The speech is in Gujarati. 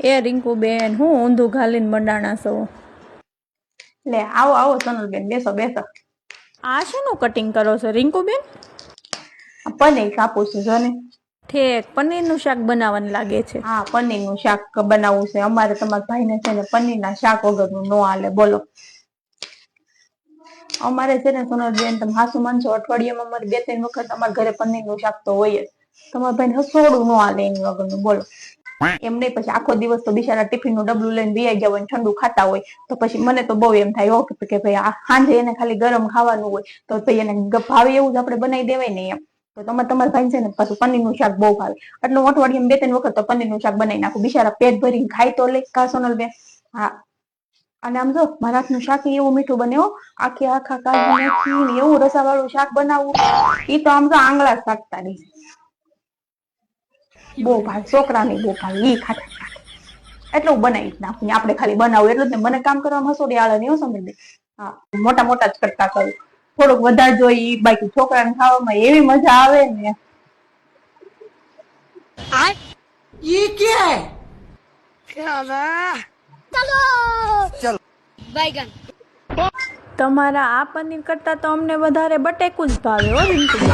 એ રિંકુ બેન હું ઊંધું ઘાલીને મંડાણા છો? લે આવો આવો સોનલબેન, બેસો બેસો. આ શેનું કટિંગ કરો છો રિંકુ બેન? પનીર કાપું છું જો ને. ઠેક પનીરનું શાક બનાવવાનું લાગે છે. હા, પનીરનું શાક બનાવવું છે. અમારે તમારા ભાઈને છે ને પનીરના શાક વગરનું નો હાલે, બોલો. અમારે છે ને સોનલબેન, તમે હાસુ માનશો, અઠવાડિયામાં અમારે 2-3 વખત અમારા ઘરે પનીરનું શાક તો હોય જ. તમારા ભાઈને હસોડું નો હાલે એની વગરનું, બોલો. એમ નહીં, પછી આખો દિવસ તો બિચારા ટિફિનનું ડબલું લઈને બેસી ગયા હોય ને ઠંડુ ખાતા હોય તો પછી મને તો બહુ એમ થાય કે ભાઈ સાંજે એને ખાલી ગરમ ખાવાનું હોય તો ભાઈ એને ભાવે એવું જ આપણે બનાવી દેવાય ને એમ. તો તમારા ભાઈ છે ને પાછું પનીરનું શાક બહુ ભાવે એટલે હું અઠવાડિયામાં 2-3 વખત તો પનીરનું શાક બનાવી નાખું. બિચારા પેટ ભરીને ખાય તો લે કા સોનલબેન. હા, અને આમ જો મારા હાથનું શાક એવું મીઠું બને હો, આખા કાજુ નાખીને એવું રસાવાળું શાક બનાવવું, એ તો આમ તો આંગળા શાકતા રહી. બહુ ભાવે છોકરાને, બહુ ભાવે ઈ ખાતા એટલે હું બનાવી જ નાખું. આપણે ખાલી બનાવું એટલે જ ને, મને કામ કરવામાં હસોડી આળે નહીં સમજ. હા, મોટા જ કટકા કરું, થોડુંક વધારે જોઈ, બાકી છોકરાને ખાવામાં એવી મજા આવે ને. ये क्या है? चलो चलो बैगन। તમારા આ પનીર કરતા તો અમને વધારે બટેકું જ ભાવે હો રિંકુ બેન.